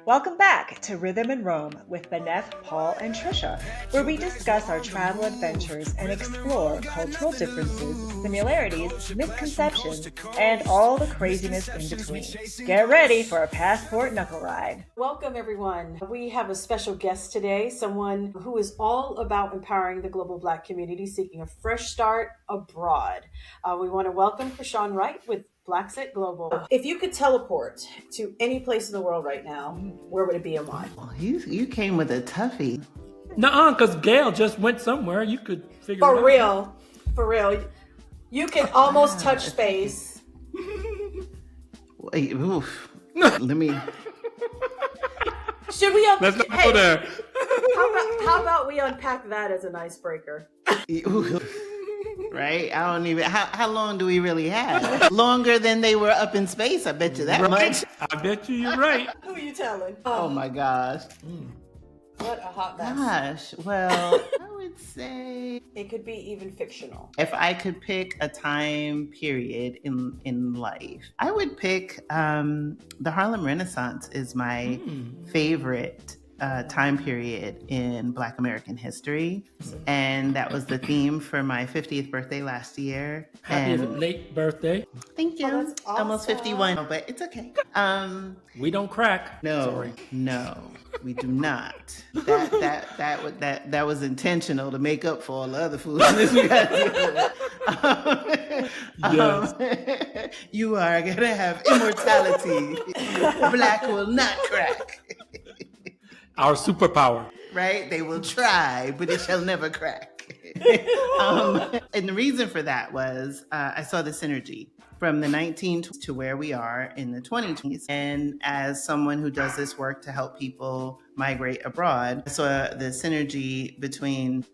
Welcome back to Rhythm and Rome with Benneth, Paul, and Trisha, where we discuss our travel adventures and explore cultural differences, similarities, misconceptions, and all the craziness in between. Get ready for a passport knuckle ride. Welcome, everyone. We have a special guest today, someone who is all about empowering the global Black community seeking a fresh start abroad. We want to welcome Chrishan Wright with Blaxit Global. If you could teleport to any place in the world right now, where would it be and why? Well, you came with a toughie. Nuh-uh, because Gail just went somewhere. You could figure it out. For real. You can almost touch space. Wait, oof. Let me. Should we Let's not go there. How about we unpack that as an icebreaker? Right? I don't even. How long do we really have? Longer than they were up in space. I bet you that much. I bet you're right. Who are you telling? Oh my gosh. What a hot mess. Gosh. Well, I would say It could be even fictional. if I could pick a time period in life, I would pick the Harlem Renaissance is my favorite time period in Black American history. And that was the theme for my 50th birthday last year. Happy And late birthday. thank you. Oh, that's Almost awesome. 51, but it's okay. We don't crack. No, Sorry. no, we do not. That was intentional to make up for all the other foolishness we got to deal with. You are gonna have immortality. Black will not crack. Our superpower. Right? They will try, but it shall never crack. And the reason for that was I saw the synergy from the 1920s to where we are in the 2020s. And as someone who does this work to help people migrate abroad, I saw the synergy between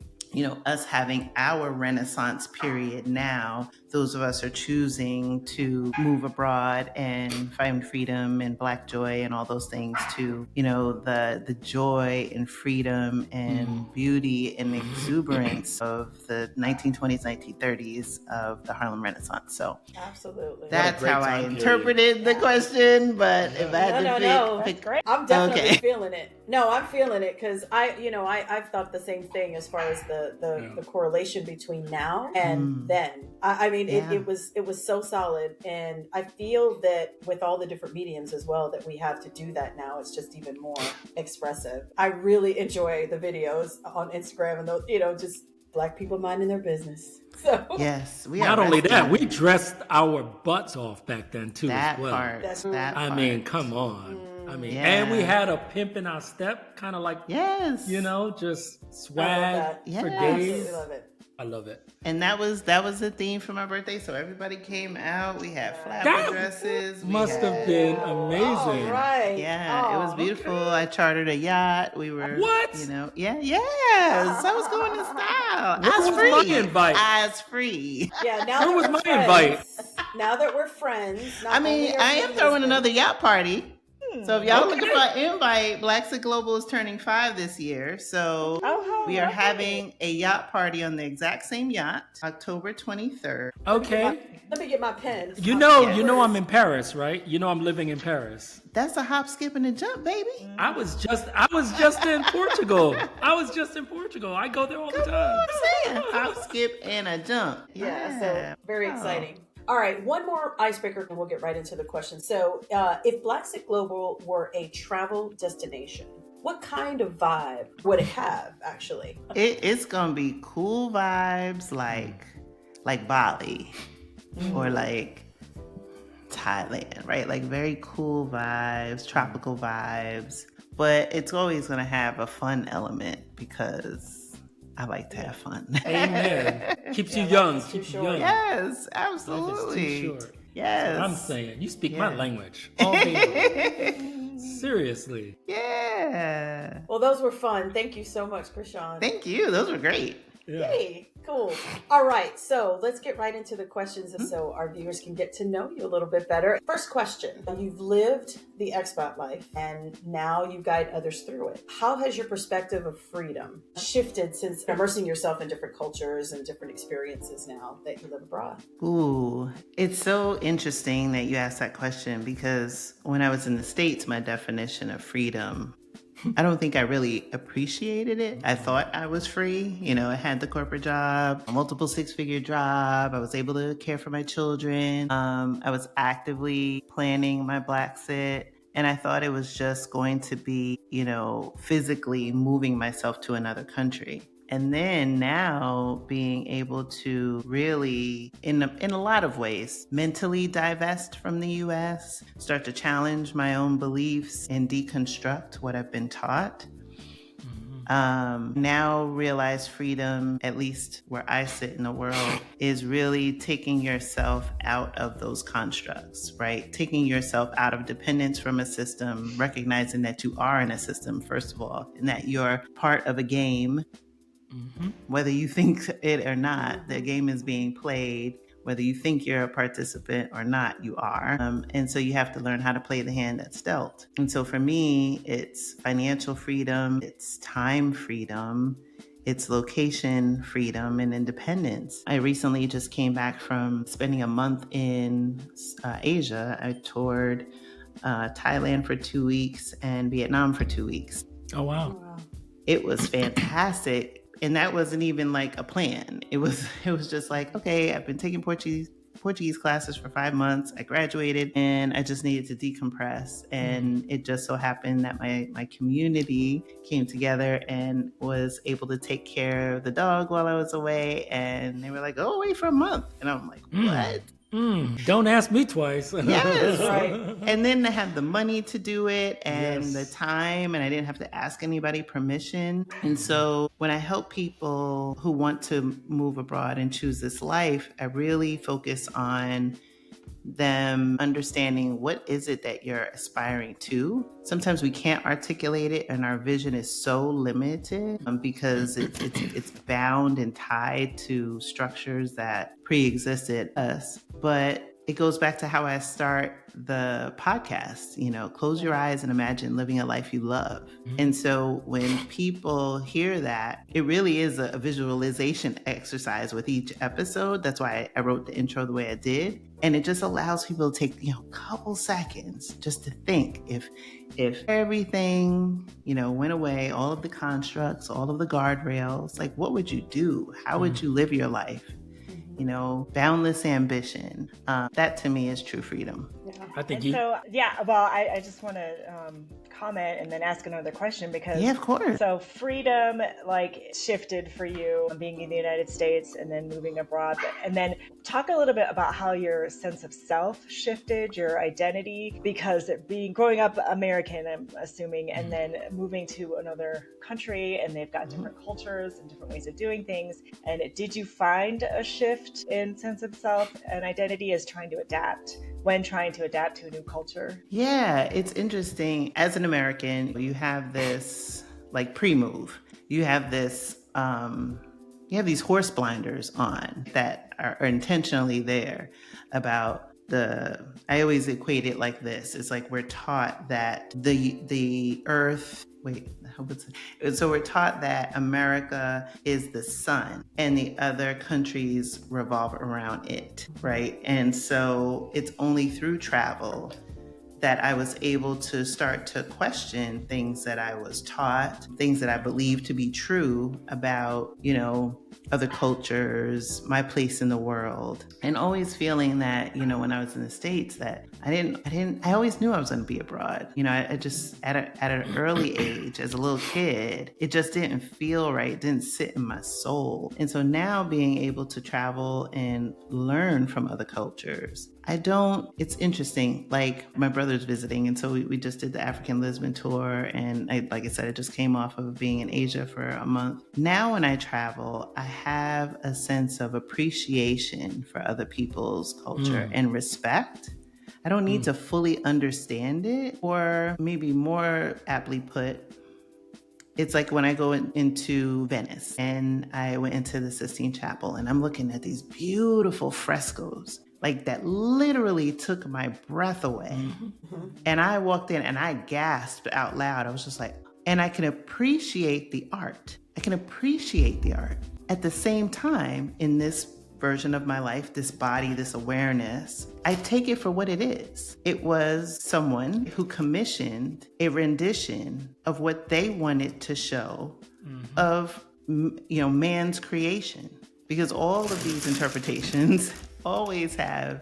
us having our Renaissance period now. Those of us are choosing to move abroad and find freedom and Black joy and all those things to, the joy and freedom and beauty and exuberance of the 1920s, 1930s of the Harlem Renaissance. So Absolutely. that's great how I time period. interpreted the question. But if I had to pick, Great. I'm definitely Okay. feeling it. No, I'm feeling it because I've thought the same thing as far as the correlation between now and then. I mean, Yeah. it was so solid, and I feel that with all the different mediums as well that we have to do that now, it's just even more expressive. I really enjoy the videos on Instagram and those, just Black people minding their business. So yes, we Not are only resting. that, we dressed our butts off back then too that as well. part. That's- that I part. mean, come on. Yeah. And we had a pimp in our step, kind of like, Yes. just I love swag that. Yeah. for Absolutely days. love it. I love it. And that was the theme for my birthday. So everybody came out. We had That flower dresses. We Must have had- been All amazing. right. Yeah, it was beautiful. I chartered a yacht. We were What? Yes. I was going in style. Where Eyes was free. my invite? Eyes free. Yeah, now Where that was we're my friends, now that we're friends. not I only mean, are I we am throwing husbands- another yacht party. So if y'all Okay. looking for an invite, Blaxit Global is turning 5 this year. So we are having a yacht party on the exact same yacht, October 23rd. Okay. Let me get my pen. You know I'm in Paris, right? You know I'm living in Paris. That's a hop, skip, and a jump, baby. I was just in Portugal. I go there all the time. I'm saying hop, skip, and a jump. Yeah, so very Oh. exciting. All right, one more icebreaker and we'll get right into the question. So, if Blaxit Global were a travel destination, what kind of vibe would it have, actually? It's gonna be cool vibes like Bali or like Thailand, right? Like very cool vibes, tropical vibes. But it's always gonna have a fun element because I like to have fun. Amen. Keeps you life young. is too Keeps you short. young. Yes, Life absolutely. is too short. Yes. I'm saying, you speak my Yeah. language. All day. Seriously. Yeah. Well, those were fun. Thank you so much, Chrishan. Thank you. Those were great. Yeah. Hey, Cool. All right. So let's get right into the questions so our viewers can get to know you a little bit better. First question. You've lived the expat life and now you guide others through it. How has your perspective of freedom shifted since immersing yourself in different cultures and different experiences now that you live abroad? Ooh, it's so interesting that you asked that question because when I was in the States, my definition of freedom, I don't think I really appreciated it. I thought I was free. I had the corporate job, a multiple six-figure job. I was able to care for my children. I was actively planning my Blaxit. And I thought it was just going to be, physically moving myself to another country. And then now being able to really, in a lot of ways, mentally divest from the US, start to challenge my own beliefs and deconstruct what I've been taught. Now realize freedom, at least where I sit in the world, is really taking yourself out of those constructs, right? Taking yourself out of dependence from a system, recognizing that you are in a system, first of all, and that you're part of a game. Whether you think it or not, the game is being played. Whether you think you're a participant or not, you are. And so you have to learn how to play the hand that's dealt. And so for me, it's financial freedom, it's time freedom, it's location freedom and independence. I recently just came back from spending a month in Asia. I toured Thailand for 2 weeks and Vietnam for 2 weeks. Oh, wow. It was fantastic. And that wasn't even like a plan. It was just like, okay, I've been taking Portuguese classes for 5 months. I graduated and I just needed to decompress. And it just so happened that my community came together and was able to take care of the dog while I was away. And they were like, go away for a month. And I'm like, what? Don't ask me twice. Yes. Right. And then to have the money to do it and the time, and I didn't have to ask anybody permission. And so when I help people who want to move abroad and choose this life, I really focus on them understanding what is it that you're aspiring to. Sometimes we can't articulate it and our vision is so limited because it's bound and tied to structures that pre-existed us. But it goes back to how I start the podcast, close your eyes and imagine living a life you love. And so when people hear that, it really is a visualization exercise with each episode. That's why I wrote the intro the way I did. And it just allows people to take, a couple seconds just to think if everything, went away, all of the constructs, all of the guardrails, like what would you do? How would you live your life? Boundless ambition. That to me is true freedom. I think I just want to comment and then ask another question because of course. So freedom shifted for you being in the United States and then moving abroad, and then talk a little bit about how your sense of self shifted, your identity, because growing up American, I'm assuming, and then moving to another country and they've got different cultures and different ways of doing things. And did you find a shift in sense of self and identity as trying to adapt to a new culture? Yeah, it's interesting. As an American, you have this pre-move. You have this, you have these horse blinders on that are intentionally there about I always equate it like this. It's like we're taught that the earth, so we're taught that America is the sun and the other countries revolve around it, right? And so it's only through travel that I was able to start to question things that I was taught, things that I believed to be true about, other cultures, my place in the world, and always feeling that, when I was in the States, that I always knew I was going to be abroad. I just, at an early age, as a little kid, it just didn't feel right. It didn't sit in my soul. And so now being able to travel and learn from other cultures, it's interesting. My brother's visiting, and so we just did the African Lisbon tour, and like I said, I just came off of being in Asia for a month. Now when I travel, I have a sense of appreciation for other people's culture and respect. I don't need to fully understand it, or maybe more aptly put, It's like when I go into Venice and I went into the Sistine Chapel and I'm looking at these beautiful frescoes, like that literally took my breath away. Mm-hmm. And I walked in and I gasped out loud. I was just like, and I can appreciate the art. I can appreciate the art. At the same time, in this version of my life, this body, this awareness, I take it for what it is. It was someone who commissioned a rendition of what they wanted to show of, man's creation. Because all of these interpretations always have,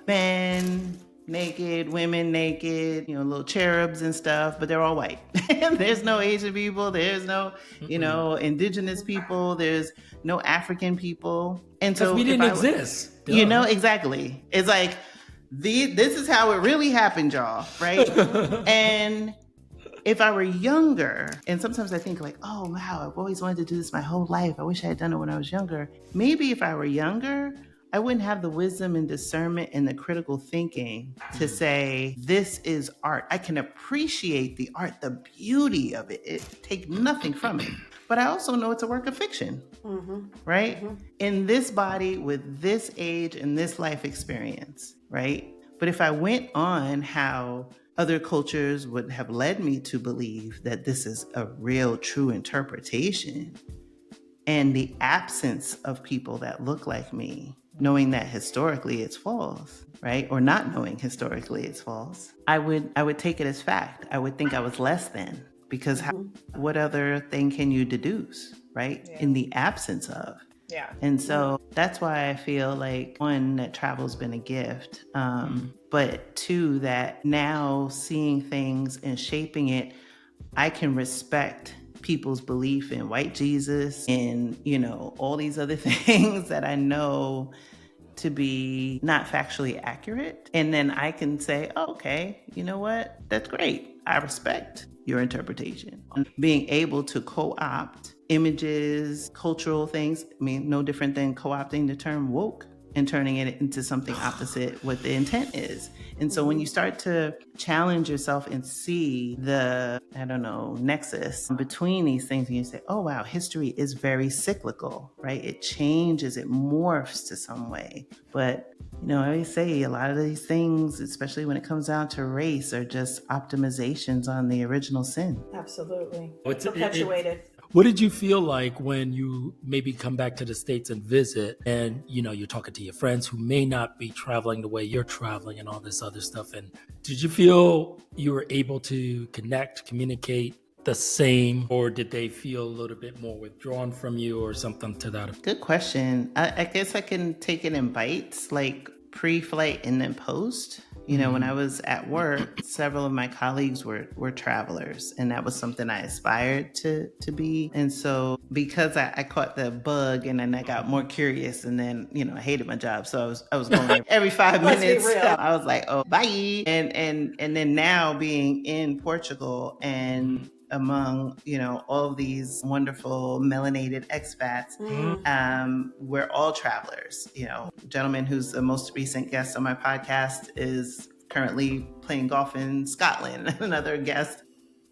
men naked, women naked, little cherubs and stuff, but they're all white. There's no Asian people. There's no, indigenous people. There's no African people. And so we didn't exist. Exactly. It's like, this is how it really happened, y'all, right? And if I were younger, and sometimes I think like, oh, wow, I've always wanted to do this my whole life. I wish I had done it when I was younger. Maybe if I were younger, I wouldn't have the wisdom and discernment and the critical thinking to say, this is art. I can appreciate the art, the beauty of it. Take nothing from it. But I also know it's a work of fiction, right? Mm-hmm. In this body, with this age and this life experience, right? But if I went on how other cultures would have led me to believe that this is a real, true interpretation, and the absence of people that look like me, knowing that historically it's false, right? Or not knowing historically it's false, I would take it as fact. I would think I was less than, because what other thing can you deduce, right? Yeah. In the absence of. Yeah. And so that's why I feel like, one, that travel's been a gift, but two, that now seeing things and shaping it, I can respect people's belief in white Jesus and, all these other things that I know to be not factually accurate. And then I can say, oh, okay, you know what? That's great. I respect your interpretation. Being able to co-opt images, cultural things, no different than co-opting the term woke and turning it into something opposite what the intent is. And so when you start to challenge yourself and see the, nexus between these things, and you say, oh, wow, history is very cyclical, right? It changes, it morphs to some way. But, I always say a lot of these things, especially when it comes down to race, are just optimizations on the original sin. Absolutely. It's perpetuated. What did you feel like when you maybe come back to the States and visit and, you're talking to your friends who may not be traveling the way you're traveling and all this other stuff? And did you feel you were able to connect, communicate the same, or did they feel a little bit more withdrawn from you or something to that effect? Good question. I guess I can take it in bites, like pre-flight and then post. When I was at work, several of my colleagues were travelers, and that was something I aspired to be. And so because I caught the bug, and then I got more curious, and then, I hated my job. So I was going every 5 minutes. I was like, oh, bye. And then now being in Portugal and among, all of these wonderful melanated expats, we're all travelers. Gentleman who's the most recent guest on my podcast is currently playing golf in Scotland. Another guest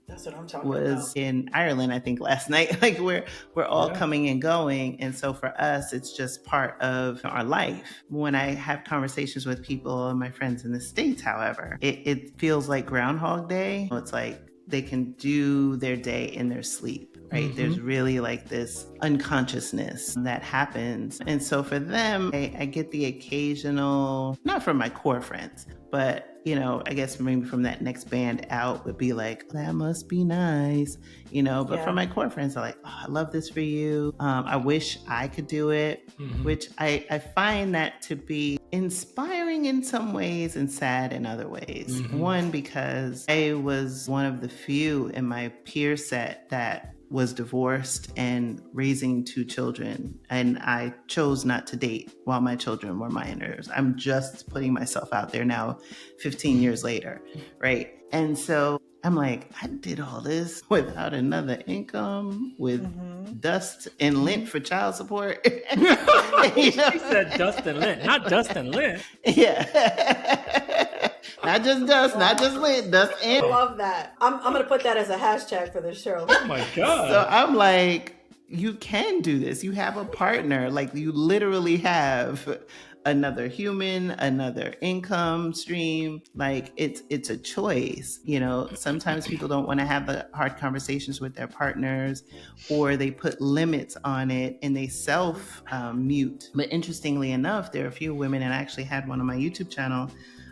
That's what I'm talking was about. in Ireland, I think, last night. Like we're all coming and going. And so for us, it's just part of our life. When I have conversations with people and my friends in the States, however, it feels like Groundhog Day. It's like they can do their day in their sleep, right? There's really like this unconsciousness that happens. And so for them, I get the occasional, not from my core friends, but I guess maybe from that next band out would be like, that must be nice, but from my core friends, they're like, oh, I love this for you. I wish I could do it, which I find that to be inspiring in some ways and sad in other ways. One, because I was one of the few in my peer set that was divorced and raising 2 children. And I chose not to date while my children were minors. I'm just putting myself out there now, 15 years later, right? And so I'm like, I did all this without another income, with dust and lint for child support. She said dust and lint, not dust and lint. Yeah. Not just dust, not just lint, dust I and. love that. I'm going to put that as a hashtag for the show. Oh my God. So I'm like, you can do this. You have a partner. Like, you literally have another human, another income stream. Like, it's a choice. You know, sometimes people don't want to have the hard conversations with their partners, or they put limits on it and they self mute. But interestingly enough, there are a few women, and I actually had one on my YouTube channel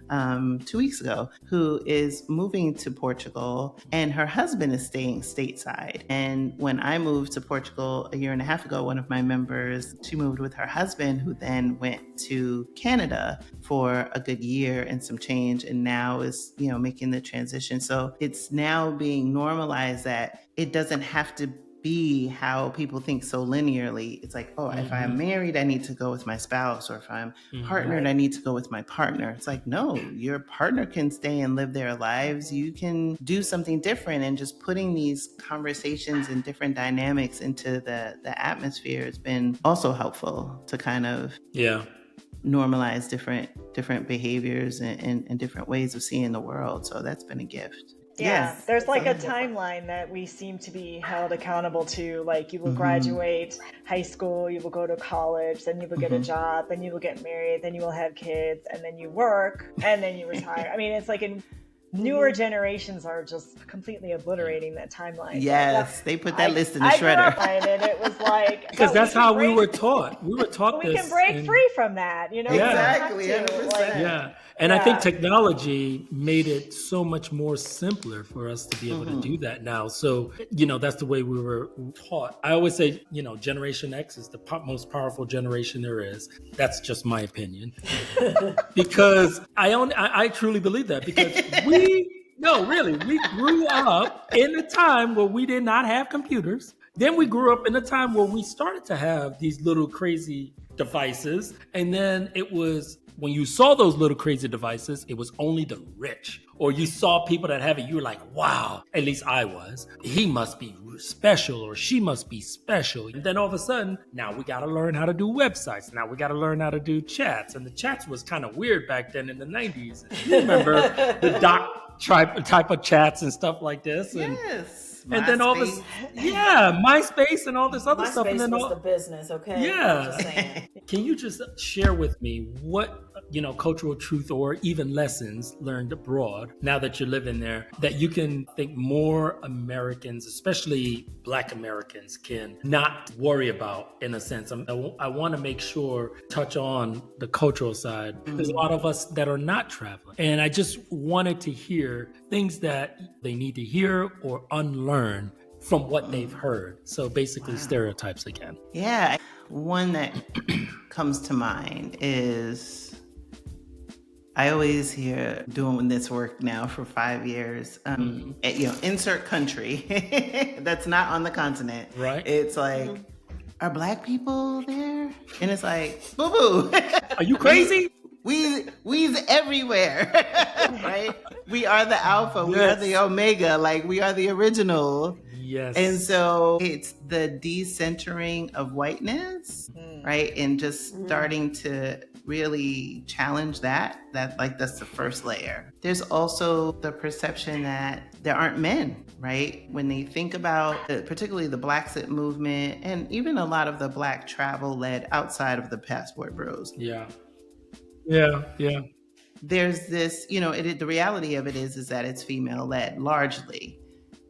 2 weeks ago, who is moving to Portugal, and her husband is staying stateside. And when I moved to Portugal a year and a half ago, one of my members, she moved with her husband, who then went to Canada for a good year and some change, and now is, you know, making the transition. So it's now being normalized that it doesn't have to be how people think so linearly. It's like, oh, if I'm married, I need to go with my spouse, or if I'm partnered, I need to go with my partner. It's like, no, your partner can stay and live their lives. You can do something different, and just putting these conversations and different dynamics into the atmosphere has been also helpful to kind of normalize different behaviors and different ways of seeing the world. So that's been a gift. Yeah, Yes. there's like a timeline that we seem to be held accountable to. Like, you will graduate high school, you will go to college, then you will get a job, then you will get married, then you will have kids, and then you work, and then you retire. I mean, it's like newer generations are just completely obliterating that timeline. Yes, they put that list in the I shredder. grew up on it. It was like, because that's how we were taught. We were taught we this. can break free from that, you know? Exactly, We have to, 100%. Yeah. And I think technology made it so much more simpler for us to be able to do that now. So, you know, that's the way we were taught. I always say, you know, Generation X is the most powerful generation there is. That's just my opinion. Because I truly believe that, because we grew up in a time where we did not have computers. Then we grew up in a time where we started to have these little crazy devices. And then it was, when you saw those little crazy devices, it was only the rich. Or you saw people that have it, you were like, wow, at least I was. He must be special, or she must be special. And then all of a sudden, now we got to learn how to do websites. Now we got to learn how to do chats. And the chats was kind of weird back then in the 90s. You remember the doc type of chats and stuff like this. And, Yes. and then all this, MySpace and all this other stuff. And then MySpace was the business, okay? Yeah. I'm just saying. Can you just share with me what, you know, cultural truth or even lessons learned abroad, now that you're living there, that you can think more Americans, especially Black Americans, can not worry about, in a sense? I want to make sure, touch on the cultural side. There's a lot of us that are not traveling. And I just wanted to hear things that they need to hear or unlearn from what they've heard. So basically stereotypes again. Yeah. One that comes to mind is, I always hear, doing this work now for 5 years, you know, insert country that's not on the continent. Right. It's like, are Black people there? And it's like, boo-boo. Are you crazy? We's everywhere, right? We are the alpha. We are the omega. Like, we are the original. Yes. And so it's the decentering of whiteness, right? And just starting to really challenge that. That's the first layer. There's also the perception that there aren't men, right? When they think about particularly the Blaxit movement, and even a lot of the Black travel led outside of the passport bros. Yeah. There's this, you know, the reality of it is that it's female led largely.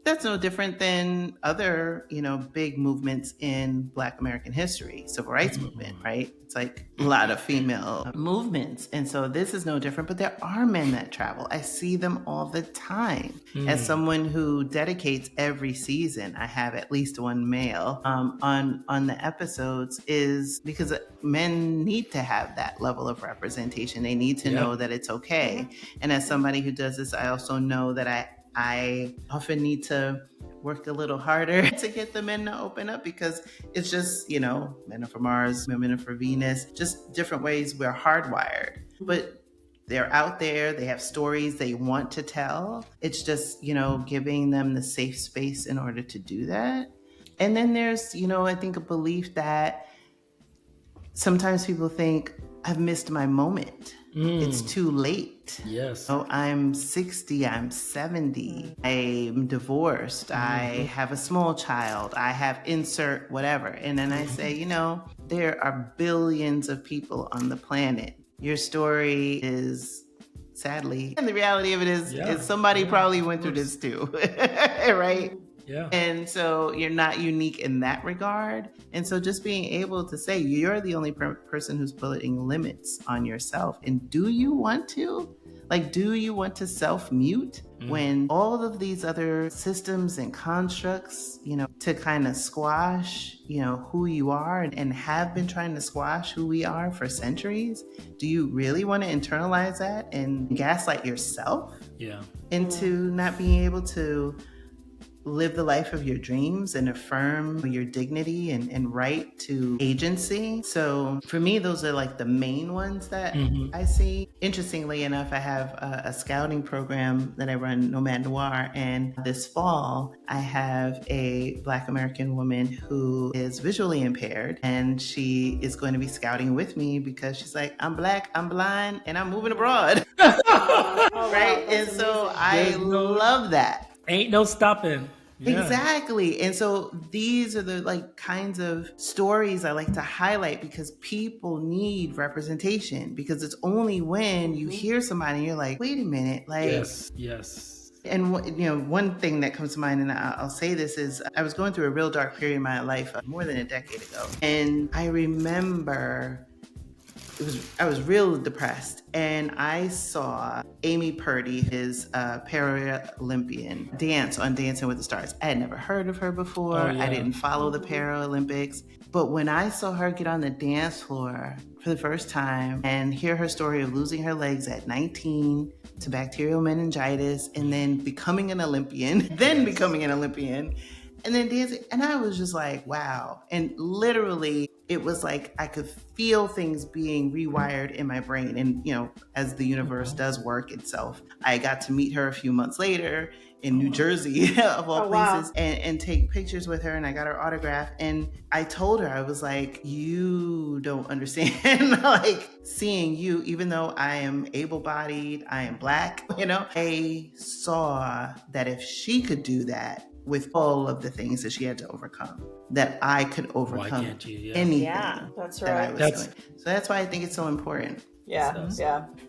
That's no different than other, you know, big movements in Black American history, civil rights movement, right? It's like a lot of female movements. And so this is no different, but there are men that travel. I see them all the time. As someone who dedicates every season, I have at least one male on the episodes, is because men need to have that level of representation. They need to know that it's okay. And as somebody who does this, I also know that I often need to work a little harder to get the men to open up, because it's just, you know, men are for Mars, women are for Venus, just different ways we're hardwired. But they're out there, they have stories they want to tell. It's just, you know, giving them the safe space in order to do that. And then there's, you know, I think a belief that sometimes people think, I've missed my moment. it's too late. Yes. Oh, I'm 60, I'm 70, I'm divorced, I have a small child, I have insert whatever. And then I say, there are billions of people on the planet. Your story is, sadly, and the reality of it is somebody probably went through this too, right? Yeah. And so you're not unique in that regard. And so just being able to say you're the only person who's putting limits on yourself. And do you want to? Like, do you want to self-mute when all of these other systems and constructs, to kind of squash, who you are and have been trying to squash who we are for centuries? Do you really want to internalize that and gaslight yourself into not being able to live the life of your dreams and affirm your dignity and right to agency? So for me, those are like the main ones that I see. Interestingly enough, I have a scouting program that I run, Nomad, Noir. And this fall, I have a Black American woman who is visually impaired. And she is going to be scouting with me because she's like, I'm Black, I'm blind, and I'm moving abroad. Right? And so I love that. Ain't no stopping. Yeah. Exactly. And so these are the kinds of stories I like to highlight because people need representation, because it's only when you hear somebody and you're like, wait a minute, Yes. And one thing that comes to mind, and I'll say this, is I was going through a real dark period in my life more than a decade ago. And I remember I was real depressed, and I saw Amy Purdy, his Paralympian, dance on Dancing with the Stars. I had never heard of her before. I didn't follow the Paralympics. But when I saw her get on the dance floor for the first time and hear her story of losing her legs at 19 to bacterial meningitis and then becoming an Olympian, and then dancing, and I was just like, wow. And literally, it was like I could feel things being rewired in my brain. And, as the universe does work itself, I got to meet her a few months later in New Jersey, of all places, and take pictures with her. And I got her autograph. And I told her, I was like, you don't understand, seeing you, even though I am able-bodied, I am Black, I saw that if she could do that, with all of the things that she had to overcome, that I could overcome anything that's that right. I was doing. So that's why I think it's so important. Yeah.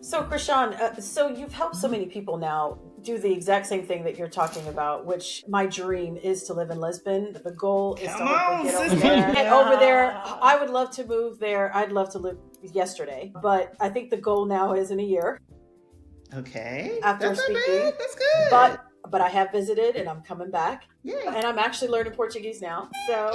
So Chrishan, so you've helped so many people now do the exact same thing that you're talking about, which my dream is to live in Lisbon. The goal is to hopefully get over there. Get over there. I would love to move there. I'd love to live yesterday, but I think the goal now is in a year. Okay. After that's speaking. Not bad. That's good. But I have visited and I'm coming back. Yeah. And I'm actually learning Portuguese now. So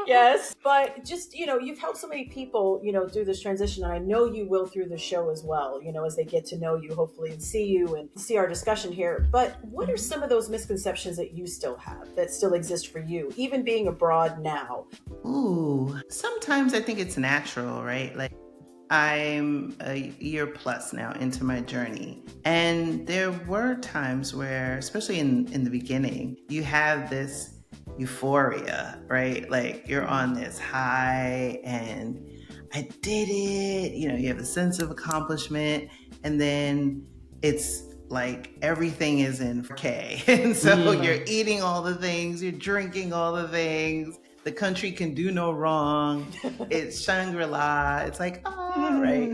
yes, but just, you've helped so many people, do this transition. And I know you will through the show as well, as they get to know you, hopefully, and see you and see our discussion here. But what are some of those misconceptions that you still have, that still exist for you, even being abroad now? Ooh, sometimes I think it's natural, right? I'm a year plus now into my journey. And there were times where, especially in the beginning, you have this euphoria, right? You're on this high and I did it. You have a sense of accomplishment. And then it's like everything is in 4K. And so you're eating all the things, you're drinking all the things. The country can do no wrong. It's Shangri-La. It's like, right?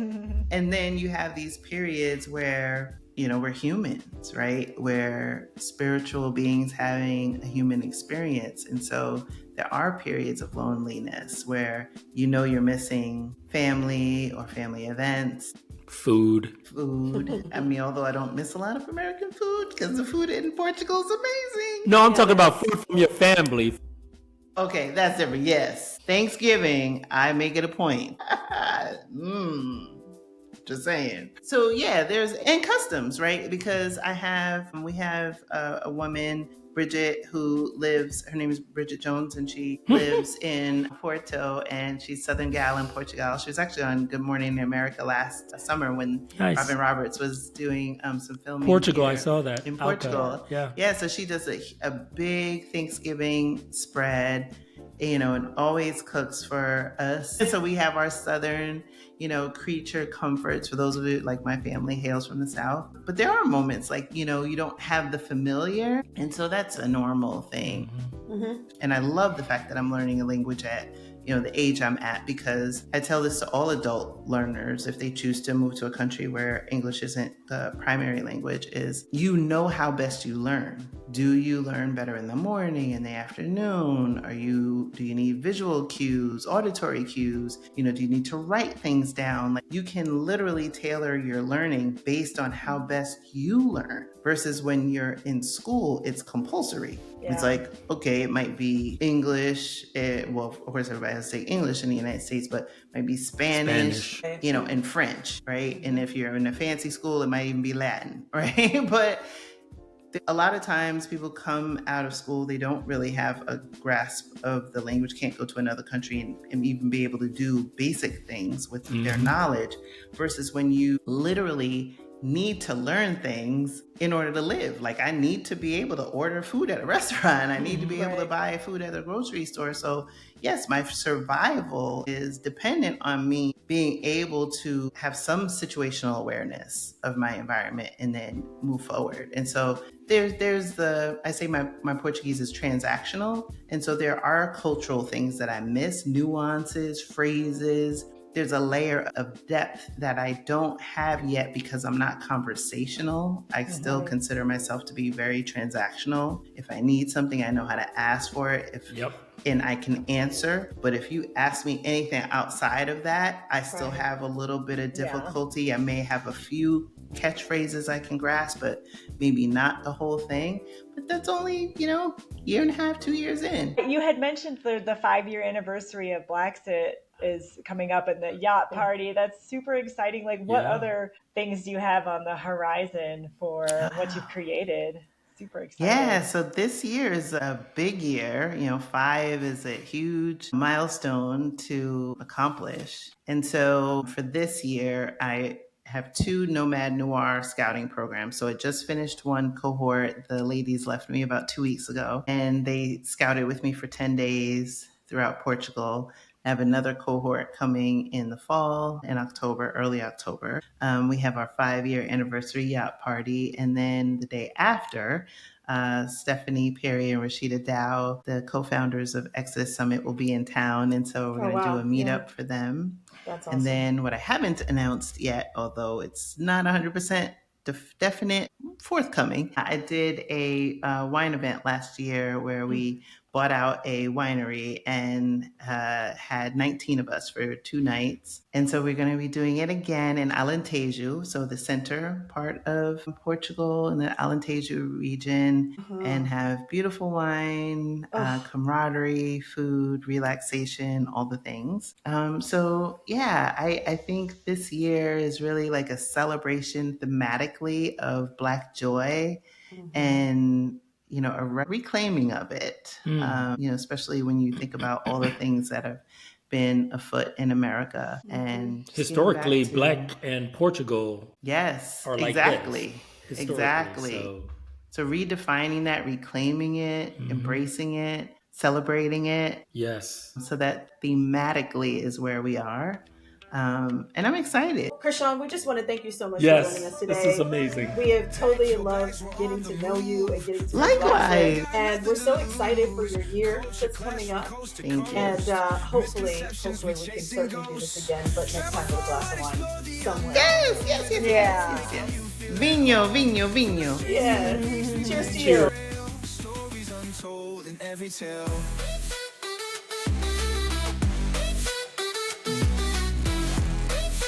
And then you have these periods where, we're humans, right? We're spiritual beings having a human experience. And so there are periods of loneliness where you're missing family or family events. Food. I mean, although I don't miss a lot of American food because the food in Portugal is amazing. No, I'm talking about food from your family. Okay, that's different. Yes. Thanksgiving, I make it a point. Just saying. So yeah, and customs, right? Because we have a woman, Bridget, who lives, her name is Bridget Jones, and she lives in Porto, and she's Southern gal in Portugal. She was actually on Good Morning America last summer when Robin Roberts was doing some filming. Portugal, I saw that. In Portugal. Okay. Yeah, so she does a big Thanksgiving spread. and always cooks for us. And so we have our Southern, creature comforts. For those of you, like my family hails from the South. But there are moments like, you don't have the familiar. And so that's a normal thing. Mm-hmm. And I love the fact that I'm learning a language at the age I'm at, because I tell this to all adult learners if they choose to move to a country where English isn't the primary language, is how best you learn. Do you learn better in the morning, in the afternoon? Do you need visual cues, auditory cues? Do you need to write things down? Like, you can literally tailor your learning based on how best you learn, versus when you're in school, it's compulsory. Yeah. It's like, okay, it might be English. Well, of course, everybody has to say English in the United States, but it might be Spanish, and French, right? And if you're in a fancy school, it might even be Latin, right? But a lot of times people come out of school, they don't really have a grasp of the language, can't go to another country and even be able to do basic things with their knowledge, versus when you literally need to learn things in order to live. Like, I need to be able to order food at a restaurant. I need to be able to buy food at a grocery store. So yes, my survival is dependent on me being able to have some situational awareness of my environment and then move forward. And so there's I say my Portuguese is transactional. And so there are cultural things that I miss, nuances, phrases. There's a layer of depth that I don't have yet because I'm not conversational. I still consider myself to be very transactional. If I need something, I know how to ask for it. And I can answer. But if you ask me anything outside of that, I still have a little bit of difficulty. Yeah. I may have a few catchphrases I can grasp, but maybe not the whole thing. But that's only, year and a half, 2 years in. You had mentioned the 5-year anniversary of Blaxit is coming up, and the yacht party. That's super exciting. Like, what other things do you have on the horizon for what you've created? Super exciting. Yeah, so this year is a big year. 5 is a huge milestone to accomplish. And so for this year, I have 2 Nomad Noir scouting programs. So I just finished one cohort. The ladies left me about 2 weeks ago, and they scouted with me for 10 days throughout Portugal. I have another cohort coming in the fall, in October, early October. We have our 5-year anniversary yacht party. And then the day after, Stephanie Perry and Rashida Dow, the co-founders of Exodus Summit, will be in town. And so we're going to do a meetup for them. That's awesome. And then what I haven't announced yet, although it's not 100% definite, forthcoming, I did a wine event last year where we bought out a winery and had 19 of us for 2 nights. And so we're going to be doing it again in Alentejo, so the center part of Portugal in the Alentejo region, and have beautiful wine, camaraderie, food, relaxation, all the things. So yeah, I think this year is really like a celebration thematically of Black joy and a reclaiming of it, especially when you think about all the things that have been afoot in America. And historically, Black and Portugal are like this. Exactly. So redefining that, reclaiming it, embracing it, celebrating it. Yes. So that thematically is where we are. And I'm excited. Chrishan, we just want to thank you so much for joining us today. This is amazing. We have totally loved getting to know you and getting to Likewise. And we're so excited for your year that's coming up. Thank you. And hopefully we can certainly do this again, but next time with a glass of wine somewhere. Yes. Vinho. Yes. Cheers to you. Stories untold in every tale.